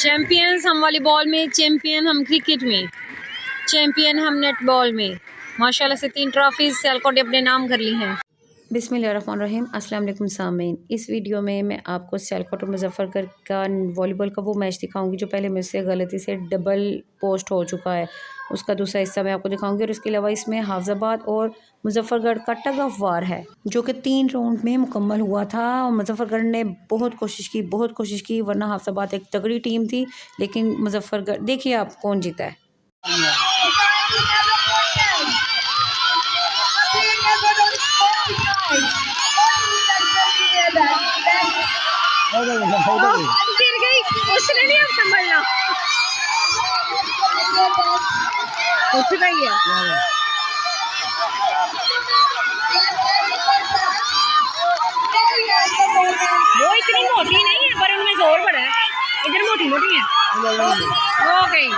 Champions हम volleyball में, champion हम क्रिकेट में, चैम्पियन हम नेटबॉल में। माशाल्लाह से 3 ट्रॉफीज सियालकोट ने अपने नाम कर ली हैं। बिस्मिल्लाहिर्रहमानिर्रहीम। अस्सलाम वालेकुम सामीन। इस वीडियो में मैं आपको सियालकोट और मुजफ्फरगढ़ का वॉलीबॉल का वो मैच दिखाऊंगी जो पहले मुझसे गलती से डबल पोस्ट हो चुका है। उसका दूसरा हिस्सा मैं आपको दिखाऊंगी और इसके अलावा इसमें हाफिजाबाद और मुजफ्फरगढ़ का टग ऑफ वार है जो कि 3 राउंड में मुकम्मल हुआ था। और मुजफ्फरगढ़ ने बहुत कोशिश की वरना हाफिजाबाद एक तगड़ी टीम थी, लेकिन मुजफ्फरगढ़ देखिए आप कौन जीता है। गिर गई, उसने नहीं अब संभलना, उठ गई है। वो इतनी मोटी नहीं है पर उनमें जोर बड़ा है, इधर मोटी मोटी है। हो गई।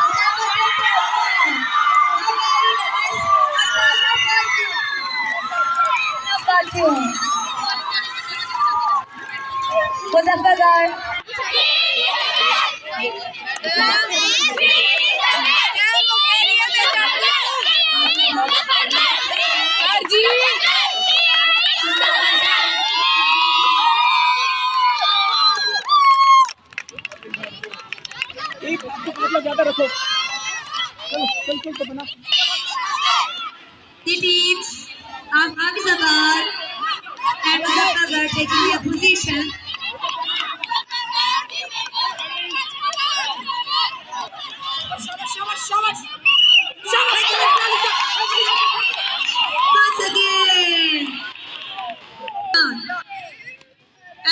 ज्यादा रखो, चल तो बना। The teams of Hafiz and Muzaffar taking their position. Once again.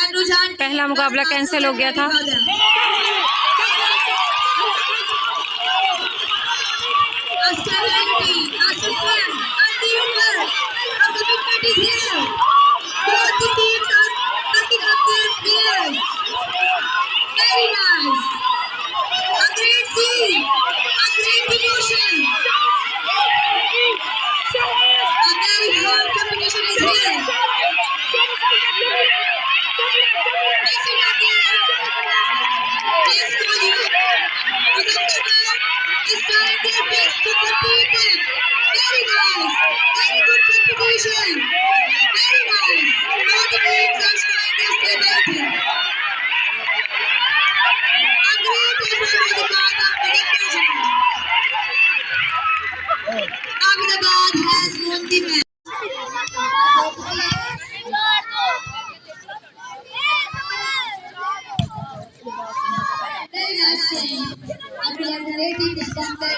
And Rujan पहला मुकाबला कैंसिल हो गया था। Very nice. A great scene. A great emotion. A very hard combination is here. Missing again. Yes, Kohli. Muzaffar is trying their best to compete them. Very nice. Very good competition. Very nice. All the teams are showing their stability. A great effort on the part of Muzaffar. Ahmedabad has won the match. Very nice game. And we are narrating this one very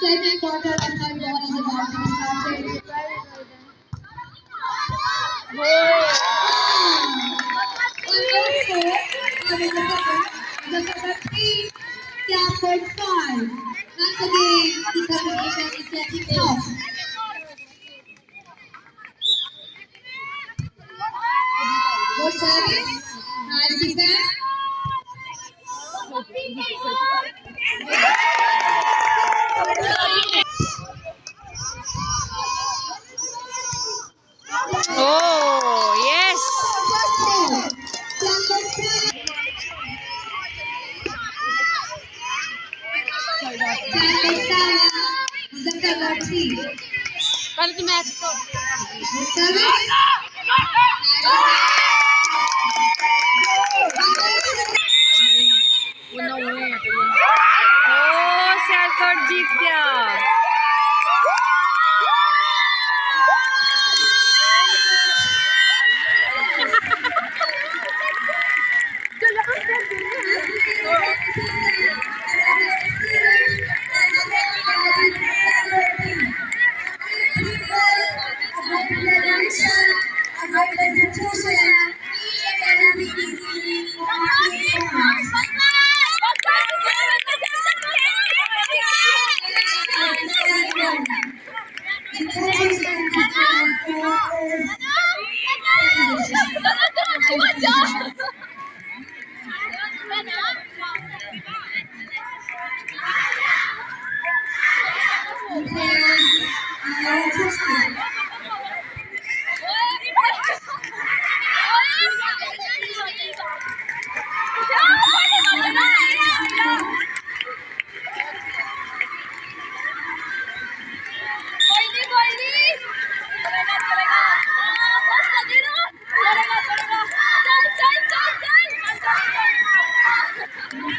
second quarter and third ball is about to be started. Sialkot 5. Once again, the competition is setting off. Good service. Nice defense. Oh yes. पहले तो match Sialkot जीत गया।